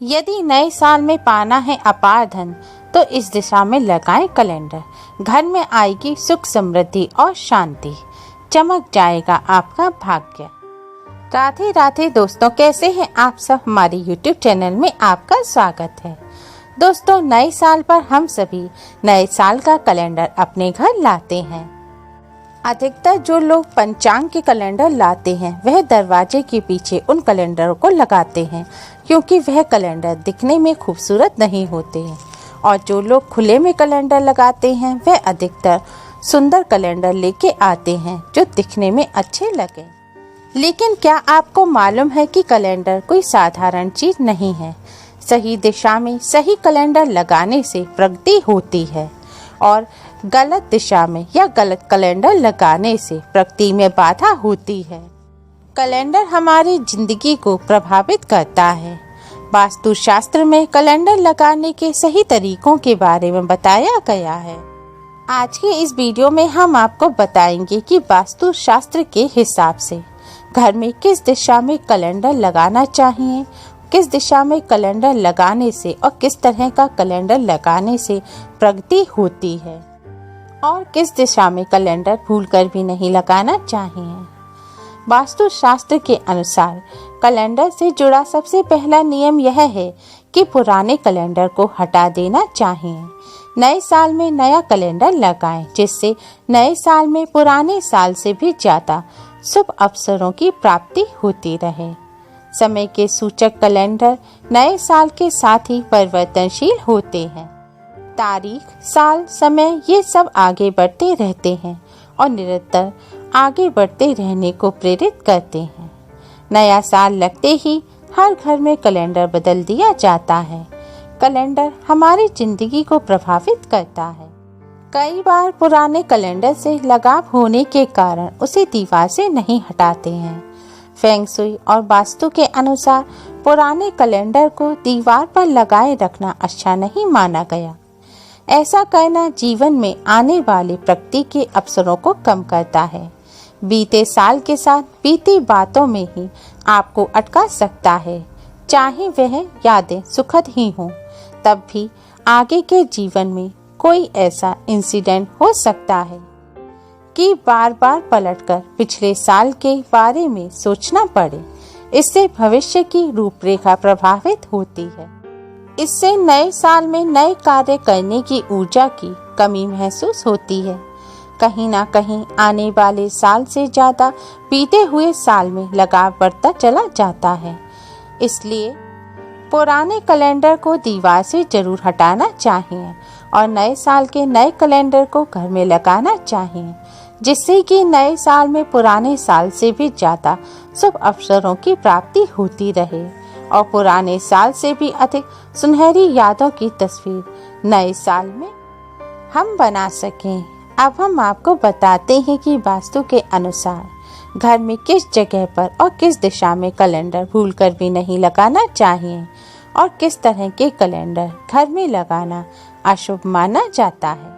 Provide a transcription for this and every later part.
यदि नए साल में पाना है अपार धन तो इस दिशा में लगाएं कैलेंडर। घर में आएगी सुख समृद्धि और शांति, चमक जाएगा आपका भाग्य। राधे राधे दोस्तों, कैसे हैं आप सब। हमारे YouTube चैनल में आपका स्वागत है। दोस्तों, नए साल पर हम सभी नए साल का कैलेंडर अपने घर लाते हैं। अधिकतर जो लोग पंचांग के कैलेंडर लाते हैं वह दरवाजे के पीछे उन कैलेंडरों को लगाते हैं, क्योंकि वह कैलेंडर दिखने में खूबसूरत नहीं होते हैं। और जो लोग खुले में कैलेंडर लगाते हैं वह अधिकतर सुंदर कैलेंडर लेके आते हैं जो दिखने में अच्छे लगे। लेकिन क्या आपको मालूम है कि कैलेंडर कोई साधारण चीज नहीं है। सही दिशा में सही कैलेंडर लगाने से प्रगति होती है और गलत दिशा में या गलत कैलेंडर लगाने से प्रगति में बाधा होती है। कैलेंडर हमारी जिंदगी को प्रभावित करता है। वास्तु शास्त्र में कैलेंडर लगाने के सही तरीकों के बारे में बताया गया है। आज के इस वीडियो में हम आपको बताएंगे कि वास्तु शास्त्र के हिसाब से घर में किस दिशा में कैलेंडर लगाना चाहिए, किस दिशा में कैलेंडर लगाने से और किस तरह का कैलेंडर लगाने से प्रगति होती है और किस दिशा में कैलेंडर भूलकर भी नहीं लगाना चाहिए। वास्तु शास्त्र के अनुसार कैलेंडर से जुड़ा सबसे पहला नियम यह है कि पुराने कैलेंडर को हटा देना चाहिए। नए साल में नया कैलेंडर लगाएं, जिससे नए साल में पुराने साल से भी ज्यादा शुभ अवसरों की प्राप्ति होती रहे। समय के सूचक कैलेंडर नए साल के साथ ही परिवर्तनशील होते हैं। तारीख, साल, समय ये सब आगे बढ़ते रहते हैं और निरंतर आगे बढ़ते रहने को प्रेरित करते हैं। नया साल लगते ही हर घर में कैलेंडर बदल दिया जाता है। कैलेंडर हमारी जिंदगी को प्रभावित करता है। कई बार पुराने कैलेंडर से लगाव होने के कारण उसे दीवार से नहीं हटाते हैं। फेंग शुई और वास्तु के अनुसार पुराने कैलेंडर को दीवार पर लगाए रखना अच्छा नहीं माना गया। ऐसा करना जीवन में आने वाले प्रगति के अवसरों को कम करता है। बीते साल के साथ बीती बातों में ही आपको अटका सकता है। चाहे वह यादें सुखद ही हों, तब भी आगे के जीवन में कोई ऐसा इंसिडेंट हो सकता है कि बार बार पलटकर पिछले साल के बारे में सोचना पड़े। इससे भविष्य की रूपरेखा प्रभावित होती है। इससे नए साल में नए कार्य करने की ऊर्जा की कमी महसूस होती है। कहीं ना कहीं आने वाले साल से ज्यादा बीते हुए साल में लगाव बढ़ता चला जाता है। इसलिए पुराने कैलेंडर को दीवार से जरूर हटाना चाहिए और नए साल के नए कैलेंडर को घर में लगाना चाहिए, जिससे कि नए साल में पुराने साल से भी ज्यादा शुभ अवसरों की प्राप्ति होती रहे और पुराने साल से भी अधिक सुनहरी यादों की तस्वीर नए साल में हम बना सकें। अब हम आपको बताते हैं कि वास्तु के अनुसार घर में किस जगह पर और किस दिशा में कैलेंडर भूलकर भी नहीं लगाना चाहिए और किस तरह के कैलेंडर घर में लगाना अशुभ माना जाता है।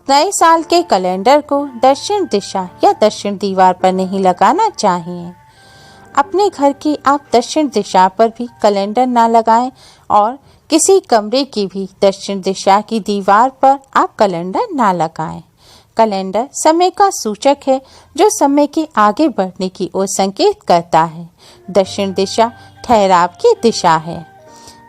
नए साल के कैलेंडर को दक्षिण दिशा या दक्षिण दीवार पर नहीं लगाना चाहिए। अपने घर की आप दक्षिण दिशा पर भी कैलेंडर ना लगाएं और किसी कमरे की भी दक्षिण दिशा की दीवार पर आप कैलेंडर ना लगाएं। कैलेंडर समय का सूचक है जो समय के आगे बढ़ने की ओर संकेत करता है। दक्षिण दिशा ठहराव की दिशा है।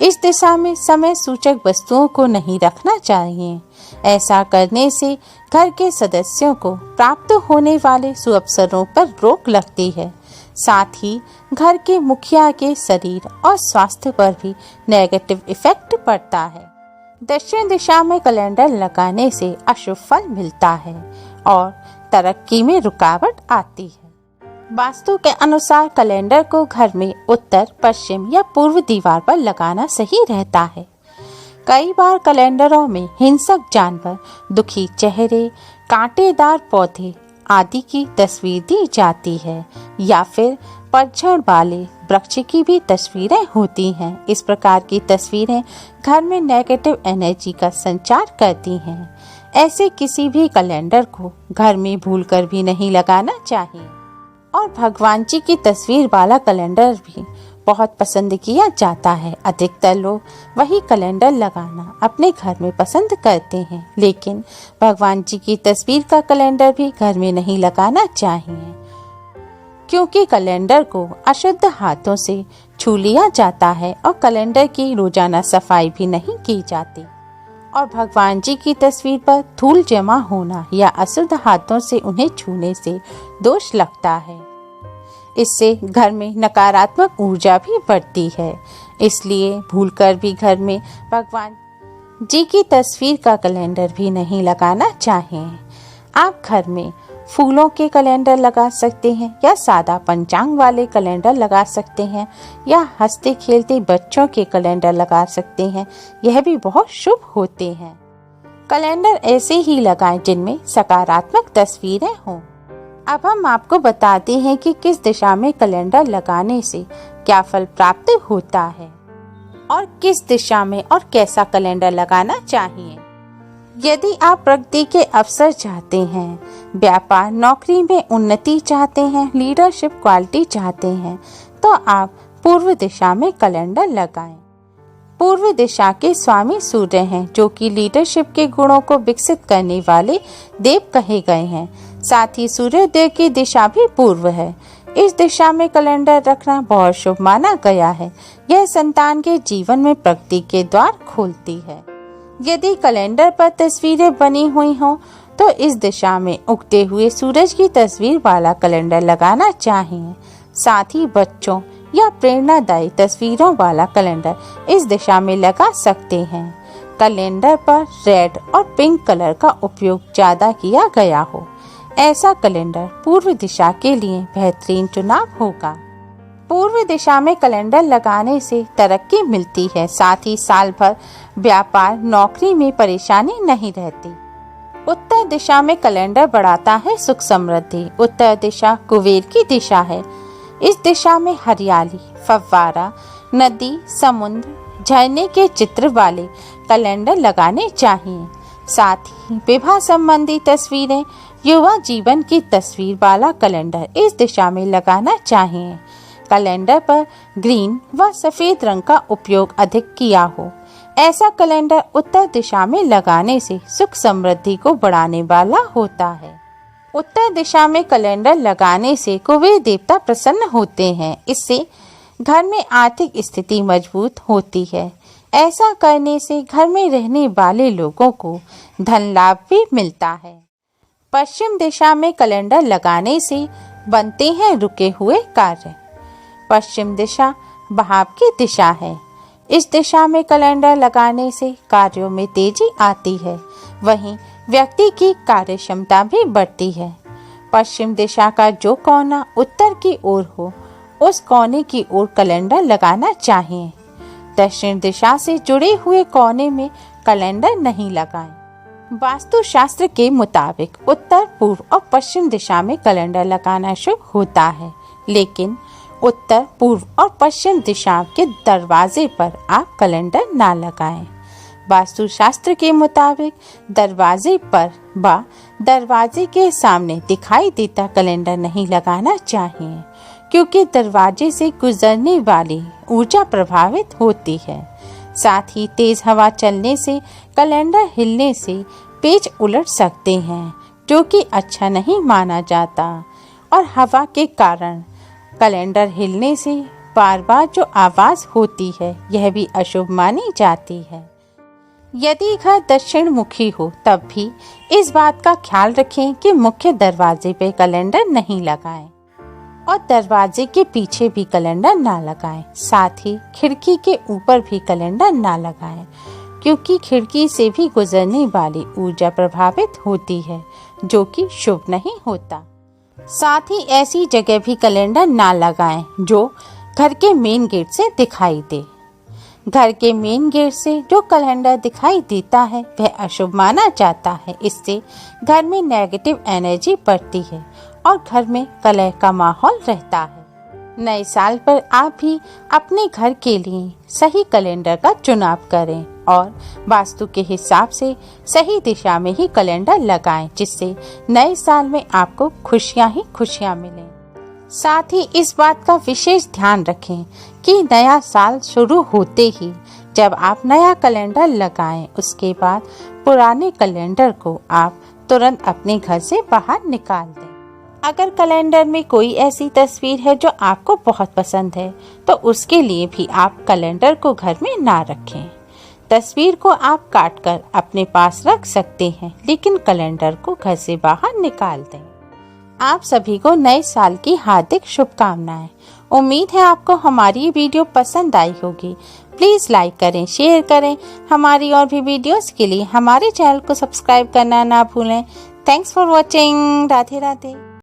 इस दिशा में समय सूचक वस्तुओं को नहीं रखना चाहिए। ऐसा करने से घर के सदस्यों को प्राप्त होने वाले सुअवसरों पर रोक लगती है। साथ ही घर के मुखिया के शरीर और स्वास्थ्य पर भी नेगेटिव इफेक्ट पड़ता है। दक्षिण दिशा में कैलेंडर लगाने से अशुभ फल मिलता है और तरक्की में रुकावट आती है। वास्तु के अनुसार कैलेंडर को घर में उत्तर, पश्चिम या पूर्व दीवार पर लगाना सही रहता है। कई बार कैलेंडरों में हिंसक जानवर, दुखी चेहरे, कांटेदार पौधे आदि की तस्वीर दी जाती है या फिर पतझड़ वाले वृक्ष की भी तस्वीरें होती हैं। इस प्रकार की तस्वीरें घर में नेगेटिव एनर्जी का संचार करती हैं। ऐसे किसी भी कैलेंडर को घर में भूलकर भी नहीं लगाना चाहिए और भगवान जी की तस्वीर वाला कैलेंडर भी बहुत पसंद किया जाता है। अधिकतर लोग वही कैलेंडर लगाना अपने घर में पसंद करते हैं, लेकिन भगवान जी की तस्वीर का कैलेंडर भी घर में नहीं लगाना चाहिए, क्योंकि कैलेंडर को अशुद्ध हाथों से छू लिया जाता है और कैलेंडर की रोजाना सफाई भी नहीं की जाती। और भगवान जी की तस्वीर पर धूल जमा होना या अशुद्ध हाथों से उन्हें छूने से दोष लगता है। इससे घर में नकारात्मक ऊर्जा भी बढ़ती है। इसलिए भूलकर भी घर में भगवान जी की तस्वीर का कैलेंडर भी नहीं लगाना चाहिए। आप घर में फूलों के कैलेंडर लगा सकते हैं या सादा पंचांग वाले कैलेंडर लगा सकते हैं या हंसते खेलते बच्चों के कैलेंडर लगा सकते हैं। यह भी बहुत शुभ होते हैं। कैलेंडर ऐसे ही लगाएं जिनमें सकारात्मक तस्वीरें हों। अब हम आपको बताते हैं कि किस दिशा में कैलेंडर लगाने से क्या फल प्राप्त होता है और किस दिशा में और कैसा कैलेंडर लगाना चाहिए। यदि आप प्रगति के अवसर चाहते हैं, व्यापार नौकरी में उन्नति चाहते हैं, लीडरशिप क्वालिटी चाहते हैं, तो आप पूर्व दिशा में कैलेंडर लगाएं। पूर्व दिशा के स्वामी सूर्य हैं, जो कि लीडरशिप के गुणों को विकसित करने वाले देव कहे गए हैं। साथ ही सूर्योदय की दिशा भी पूर्व है। इस दिशा में कैलेंडर रखना बहुत शुभ माना गया है। यह संतान के जीवन में प्रगति के द्वार खोलती है। यदि कैलेंडर पर तस्वीरें बनी हुई हों तो इस दिशा में उगते हुए सूरज की तस्वीर वाला कैलेंडर लगाना चाहिए। साथ ही बच्चों या प्रेरणादायी तस्वीरों वाला कैलेंडर इस दिशा में लगा सकते हैं। कैलेंडर पर रेड और पिंक कलर का उपयोग ज्यादा किया गया हो, ऐसा कैलेंडर पूर्व दिशा के लिए बेहतरीन चुनाव होगा। पूर्व दिशा में कैलेंडर लगाने से तरक्की मिलती है। साथ ही साल भर व्यापार नौकरी में परेशानी नहीं रहती। उत्तर दिशा में कैलेंडर बढ़ाता है सुख समृद्धि। उत्तर दिशा कुबेर की दिशा है। इस दिशा में हरियाली, फव्वारा, नदी, समुद्र, झरने के चित्र वाले कैलेंडर लगाने चाहिए। साथ ही विवाह संबंधी तस्वीरें, युवा जीवन की तस्वीर वाला कैलेंडर इस दिशा में लगाना चाहिए। कैलेंडर पर ग्रीन व सफेद रंग का उपयोग अधिक किया हो, ऐसा कैलेंडर उत्तर दिशा में लगाने से सुख समृद्धि को बढ़ाने वाला होता है। उत्तर दिशा में कैलेंडर लगाने से कुबेर देवता प्रसन्न होते हैं। इससे घर में आर्थिक स्थिति मजबूत होती है। ऐसा करने से घर में रहने वाले लोगों को धन लाभ भी मिलता है। पश्चिम दिशा में कैलेंडर लगाने से बनते हैं रुके हुए कार्य। पश्चिम दिशा बहाव की दिशा है। इस दिशा में कैलेंडर लगाने से कार्यों में तेजी आती है। वहीं व्यक्ति की कार्य क्षमता भी बढ़ती है। पश्चिम दिशा का जो कोना उत्तर की ओर हो, उस कोने की ओर कैलेंडर लगाना चाहिए। दक्षिण दिशा से जुड़े हुए कोने में कैलेंडर नहीं लगाएं। वास्तु शास्त्र के मुताबिक उत्तर, पूर्व और पश्चिम दिशा में कैलेंडर लगाना शुभ होता है, लेकिन उत्तर, पूर्व और पश्चिम दिशा के दरवाजे पर आप कैलेंडर ना लगाएं। वास्तु शास्त्र के मुताबिक दरवाजे पर व दरवाजे के सामने दिखाई देता कैलेंडर नहीं लगाना चाहिए, क्योंकि दरवाजे से गुजरने वाली ऊर्जा प्रभावित होती है। साथ ही तेज हवा चलने से, कैलेंडर हिलने से पेज उलट सकते हैं, जो कि अच्छा नहीं माना जाता। और हवा के कारण कैलेंडर हिलने से बार बार जो आवाज होती है, यह भी अशुभ मानी जाती है। यदि घर दक्षिण मुखी हो, तब भी इस बात का ख्याल रखें कि मुख्य दरवाजे पे कैलेंडर नहीं लगाएं और दरवाजे के पीछे भी कैलेंडर ना लगाएं। साथ ही खिड़की के ऊपर भी कैलेंडर ना लगाएं, क्योंकि खिड़की से भी गुजरने वाली ऊर्जा प्रभावित होती है, जो कि शुभ नहीं होता। साथ ही ऐसी जगह भी कैलेंडर ना लगाएं जो घर के मेन गेट से दिखाई दे। घर के मेन गेट से जो कैलेंडर दिखाई देता है, वह अशुभ माना जाता है। इससे घर में नेगेटिव एनर्जी बढ़ती है और घर में कलह का माहौल रहता है। नए साल पर आप भी अपने घर के लिए सही कैलेंडर का चुनाव करें और वास्तु के हिसाब से सही दिशा में ही कैलेंडर लगाएं, जिससे नए साल में आपको खुशियां ही खुशियां मिलें। साथ ही इस बात का विशेष ध्यान रखें कि नया साल शुरू होते ही जब आप नया कैलेंडर लगाएं, उसके बाद पुराने कैलेंडर को आप तुरंत अपने घर से बाहर निकाल दें। अगर कैलेंडर में कोई ऐसी तस्वीर है जो आपको बहुत पसंद है, तो उसके लिए भी आप कैलेंडर को घर में ना रखें। तस्वीर को आप काटकर अपने पास रख सकते हैं, लेकिन कैलेंडर को घर से बाहर निकाल दें। आप सभी को नए साल की हार्दिक शुभकामनाएं। उम्मीद है आपको हमारी ये वीडियो पसंद आई होगी। प्लीज लाइक करें, शेयर करें। हमारी और भी वीडियोस के लिए हमारे चैनल को सब्सक्राइब करना ना भूलें। Thanks for watching. Radhe Radhe.